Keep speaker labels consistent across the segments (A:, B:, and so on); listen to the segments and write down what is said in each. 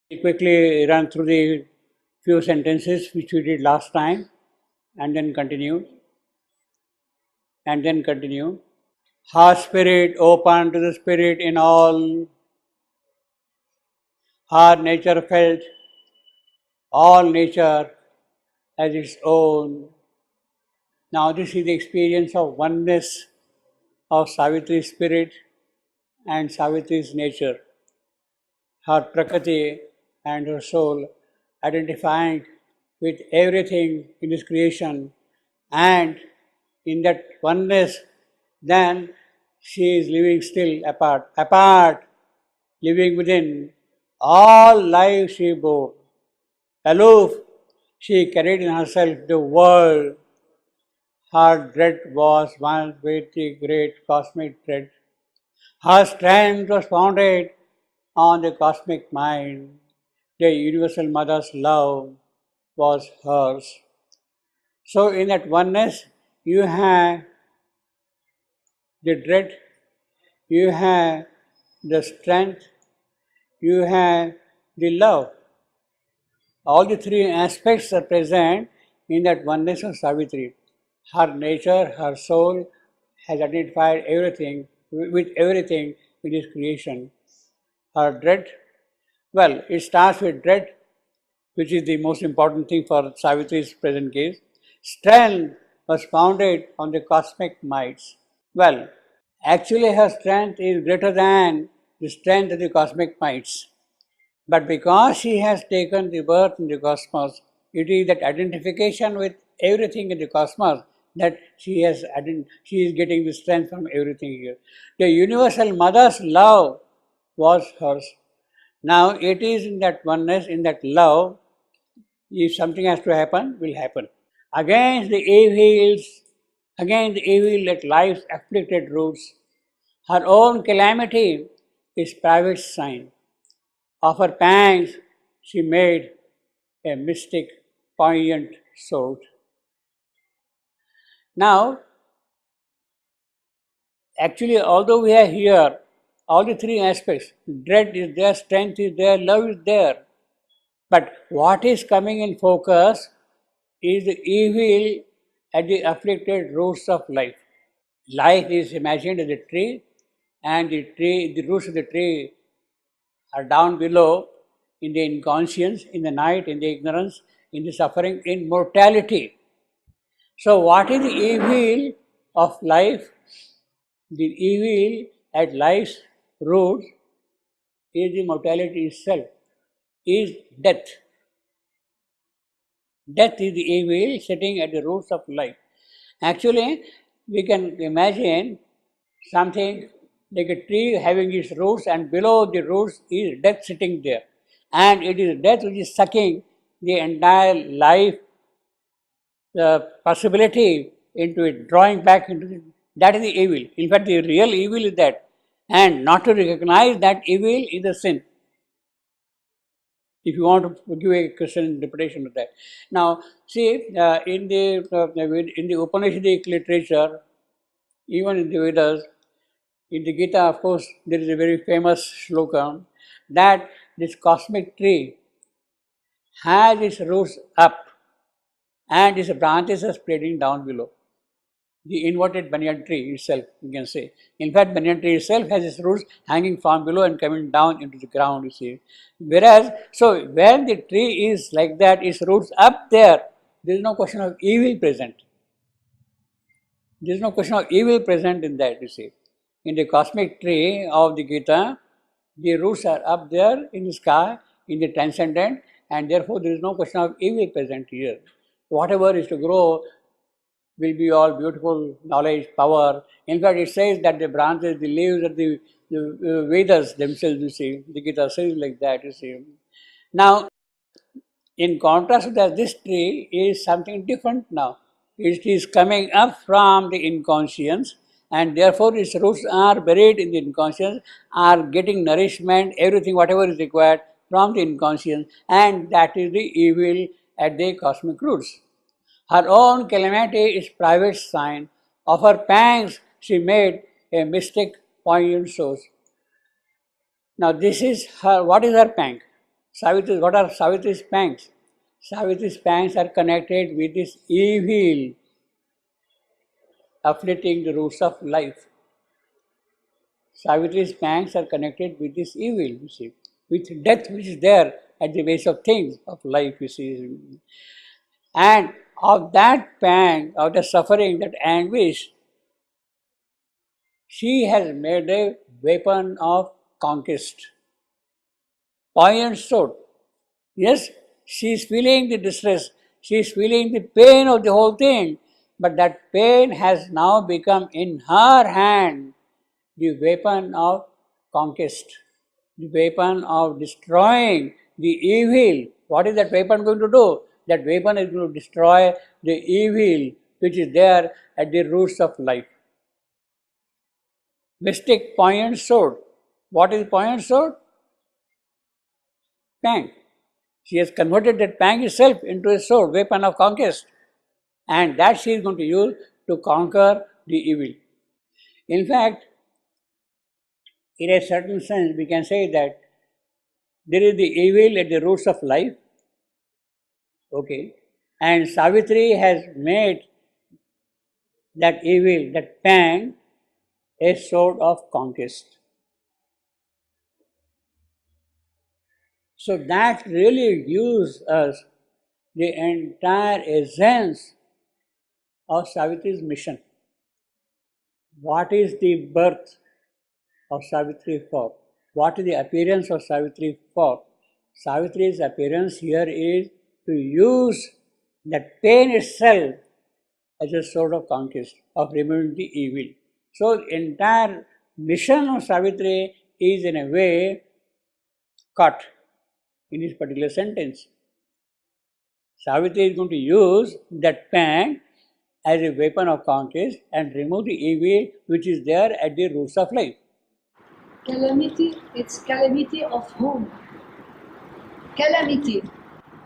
A: We quickly run through the few sentences which we did last time and then continue. Her spirit open to the spirit in all. Her nature felt all nature as its own. Now this is the experience of oneness of Savitri's spirit and Savitri's nature. Her Prakriti and her soul identifying with everything in this creation, and in that oneness, then she is living still apart, living within. All life she bore. Aloof, she carried in herself the world. Her dread was one with the great cosmic dread. Her strength was founded on the cosmic mind. The universal mother's love was hers. So, in that oneness, you have the dread, you have the strength, you have the love. All the three aspects are present in that oneness of Savitri. Her nature, her soul has identified everything with everything in this creation. Her dread, well, it starts with dread, which is the most important thing for Savitri's present case. Strength was founded on the cosmic mights. Well, actually her strength is greater than the strength of the cosmic mights. But because she has taken the birth in the cosmos, it is that identification with everything in the cosmos that she is getting the strength from everything here. The universal mother's love was hers. Now it is in that oneness, in that love, if something has to happen, will happen. Against the evil that life's afflicted roots, her own calamity is private sign. Of her pangs, she made a mystic, poignant sort. Now, actually, although we are here, all the three aspects, dread is there, strength is there, love is there. But what is coming in focus is the evil at the afflicted roots of life. Life is imagined as a tree, and the roots of the tree are down below in the inconscience, in the night, in the ignorance, in the suffering, in mortality. So, what is the evil of life? The evil at life's root is the mortality itself, is death. Death is the evil sitting at the roots of life. Actually, we can imagine something like a tree having its roots, and below the roots is death sitting there. And it is death which is sucking the entire life, the possibility into it, drawing back into it. That is the evil. In fact, the real evil is that. And not to recognize that evil is a sin. If you want to give a Christian interpretation of that. Now, see, in the Upanishadic literature, even in the Vedas, in the Gita, of course, there is a very famous shloka that this cosmic tree has its roots up and its branches are spreading down below. The inverted banyan tree itself, you can say. In fact, banyan tree itself has its roots hanging from below and coming down into the ground, you see. Whereas, so when the tree is like that, its roots up there is no question of evil present. There is no question of evil present in that, you see. In the cosmic tree of the Gita, the roots are up there in the sky, in the transcendent, and therefore there is no question of evil present here. Whatever is to grow will be all beautiful knowledge, power. In fact, it says that the branches, the leaves of the Vedas themselves, you see, the Gita says like that, you see. Now, in contrast to that, this tree is something different now. It is coming up from the inconscience, and therefore its roots are buried in the inconscience, are getting nourishment, everything, whatever is required from the inconscience, and that is the evil at the cosmic roots. Her own calamity is private sign. Of her pangs she made a mystic poignant source. Now this is her, what is her pang? Savitri, what are Savitri's pangs? Savitri's pangs are connected with this evil afflicting the roots of life. Savitri's pangs are connected with this evil, you see, with death which is there at the base of things, of life, you see. And of that pang, of the suffering, that anguish, she has made a weapon of conquest. Poignant sword. Yes, she is feeling the distress, she is feeling the pain of the whole thing, but that pain has now become in her hand the weapon of conquest, the weapon of destroying the evil. What is that weapon going to do? That weapon is going to destroy the evil which is there at the roots of life. Mystic poignant sword. What is poignant sword? Pang. She has converted that pang itself into a sword, weapon of conquest. And that she is going to use to conquer the evil. In fact, in a certain sense, we can say that there is the evil at the roots of life. Okay. And Savitri has made that evil, that pang, a sword of conquest. So that really gives us the entire essence of Savitri's mission. What is the birth of Savitri for? What is the appearance of Savitri for? Savitri's appearance here is to use that pain itself as a sword of conquest, of removing the evil. So the entire mission of Savitri is in a way cut in this particular sentence. Savitri is going to use that pang as a weapon of conquest and remove the evil which is there at the roots of life.
B: Calamity, it's calamity of whom? Calamity.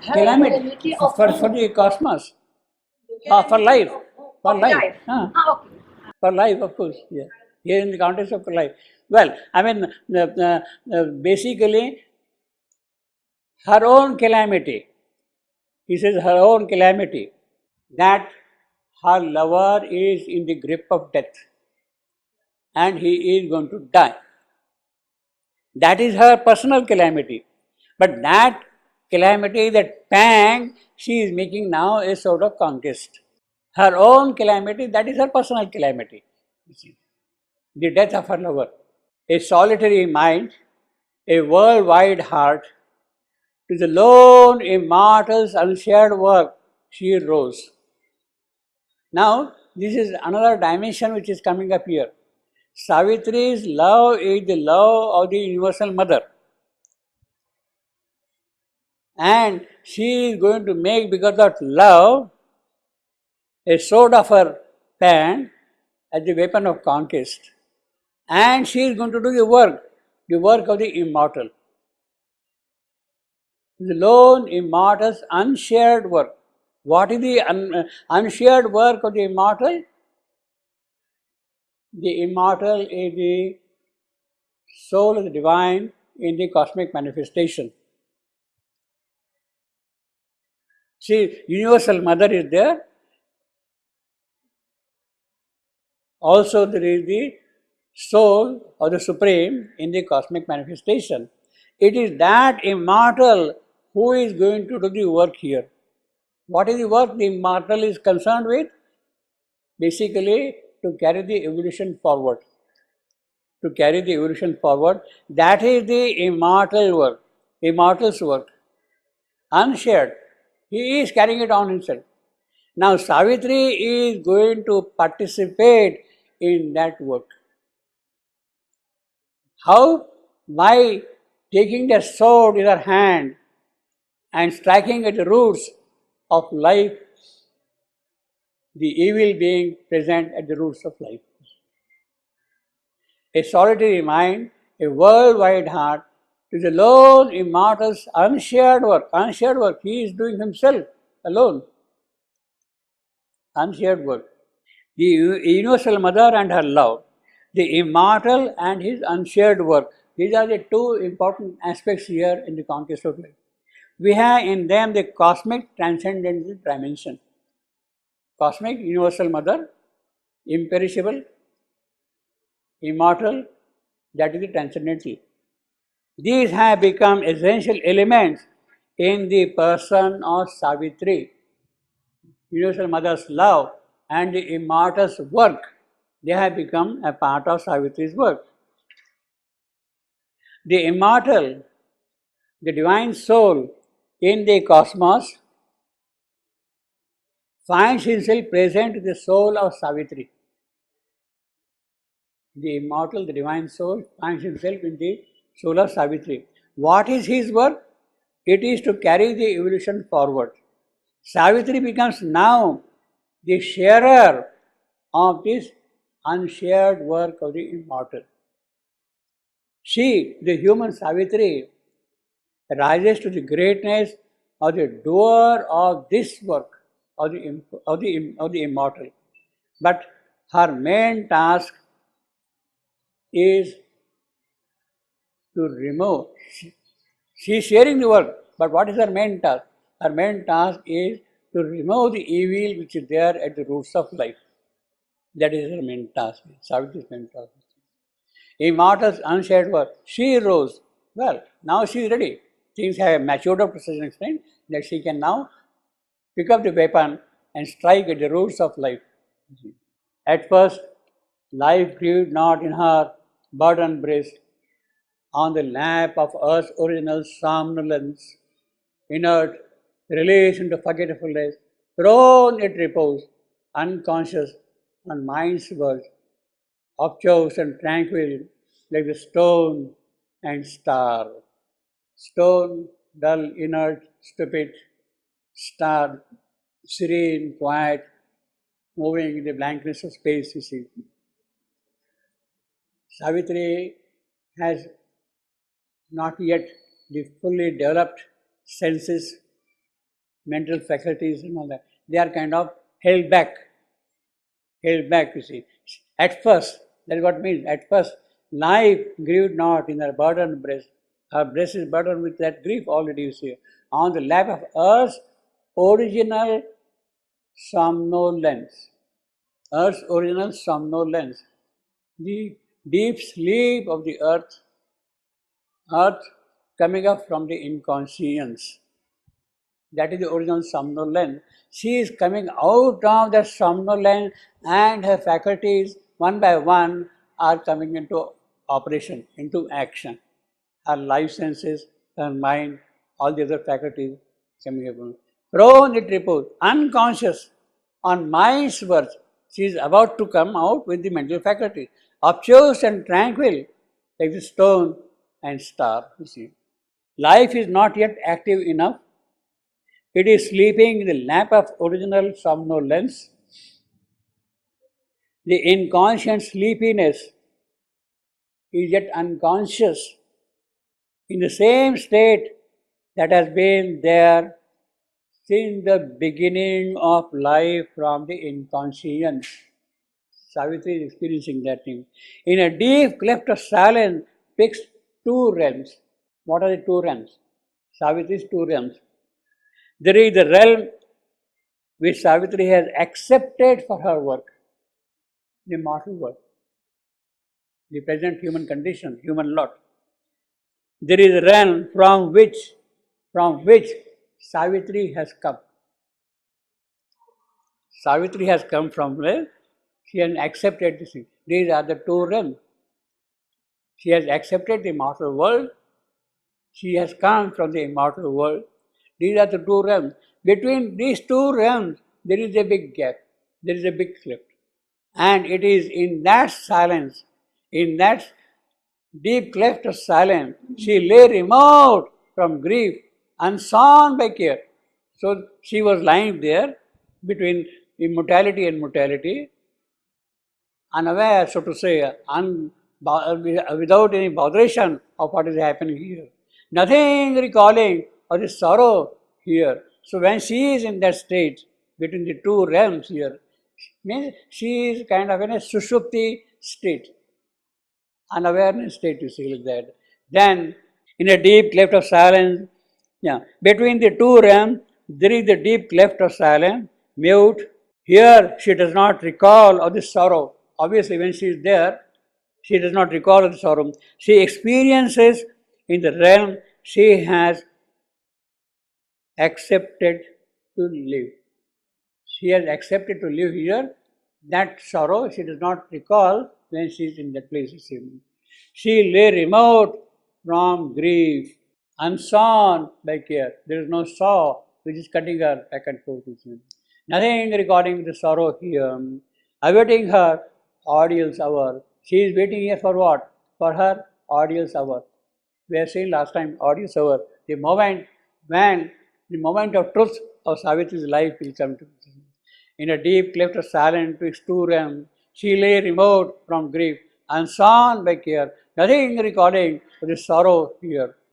A: Calamity for the cosmos. For life. For life.
B: Okay.
A: For life, of course. Yeah. Here in the context of life. Well, I mean, basically, her own calamity. He says her own calamity. That her lover is in the grip of death. And he is going to die. That is her personal calamity. But that calamity, that pang, she is making now a sort of conquest. Her own calamity, that is her personal calamity. You see. The death of her lover. A solitary mind, a worldwide heart, to the lone immortal's unshared work, she rose. Now, this is another dimension which is coming up here. Savitri's love is the love of the Universal Mother. And she is going to make, because of love, a sword of her hand as the weapon of conquest. And she is going to do the work of the immortal. The lone immortal's unshared work. What is the unshared work of the immortal? The immortal is the soul of the divine in the cosmic manifestation. See, Universal Mother is there. Also, there is the soul of the Supreme in the cosmic manifestation. It is that immortal who is going to do the work here. What is the work the immortal is concerned with? Basically, to carry the evolution forward. To carry the evolution forward. That is the immortal work, immortal's work. Unshared. He is carrying it on himself. Now, Savitri is going to participate in that work. How? By taking the sword in her hand and striking at the roots of life, the evil being present at the roots of life. A solitary mind, a worldwide heart, to the lone immortal's unshared work. Unshared work, he is doing himself alone. Unshared work. The Universal Mother and her love, the immortal and his unshared work. These are the two important aspects here in the conquest of life. We have in them the cosmic transcendental dimension. Cosmic, universal mother, imperishable, immortal, that is the transcendental. These have become essential elements in the person of Savitri. Universal Mother's love and the immortal's work, they have become a part of Savitri's work. The immortal, the divine soul in the cosmos finds himself present in the soul of Savitri. The immortal, the divine soul finds himself in the soul of Savitri. What is his work? It is to carry the evolution forward. Savitri becomes now the sharer of this unshared work of the immortal. She, the human Savitri, rises to the greatness of the doer of this work of the immortal. But her main task is to remove. She is sharing the work, but what is her main task? Her main task is to remove the evil which is there at the roots of life. That is her main task, Savitri's main task. Immortal's unshared work. She rose. Well, now she is ready. Things have matured up to such an extent that she can now pick up the weapon and strike at the roots of life. At first, life grieved not in her burdened breast, on the lap of earth's original somnolence, inert, released into forgetfulness, thrown at repose, unconscious on mind's world, obtuse and tranquil, like the stone and star. Stone, dull, inert, stupid; star, serene, quiet, moving in the blankness of space, you see. Savitri has not yet the fully developed senses, mental faculties and all that. They are kind of held back, you see. At first, that is what it means. At first, life grieved not in her burdened breast. Her breast is burdened with that grief already, you see. On the lap of earth's original somnolence. Earth's original somnolence. The deep sleep of the earth coming up from the inconscience. That is the original somnolence. She is coming out of that somnolence and her faculties, one by one, are coming into operation, into action. Her life senses, her mind, all the other faculties coming up. Prone at repose, unconscious, on mind's words, she is about to come out with the mental faculty, obtuse and tranquil, like the stone and star, you see. Life is not yet active enough. It is sleeping in the lap of original somnolence. The inconscient sleepiness is yet unconscious, in the same state that has been there since the beginning of life from the inconscience. Savitri is experiencing that thing. In a deep cleft of silence, fixed two realms. What are the two realms? Savitri's two realms. There is the realm which Savitri has accepted for her work, the mortal work, the present human condition, human lot. There is a realm from which Savitri has come. Savitri has come from where? She has accepted this thing. These are the two realms. She has accepted the immortal world. She has come from the immortal world. These are the two realms. Between these two realms, there is a big gap. There is a big cleft. And it is in that silence, in that deep cleft of silence, she lay remote from grief, unshorn by care. So she was lying there between immortality and mortality, unaware, so to say, without any botheration of what is happening here. Nothing recalling of the sorrow here. So when she is in that state, between the two realms here, means she is kind of in a sushupti state, unawareness state, you see, like that. Then, in a deep cleft of silence, yeah, between the two realms, there is the deep cleft of silence, mute. Here, she does not recall of the sorrow. Obviously, when she is there, she does not recall of the sorrow. She experiences in the realm she has accepted to live. She has accepted to live here. That sorrow she does not recall when she is in that place. She lay remote from grief, unsawn by care. There is no saw which is cutting her back and forth. Nothing regarding the sorrow here. Awaiting her ordeal's hour. She is waiting here for what? For her ordeal's hour. We have seen last time ordeal's hour. The moment of truth of Savitri's life will come to. In a deep cleft of silence twixt two realms, she lay remote from grief, unsawn by care, nothing recording of the sorrow here.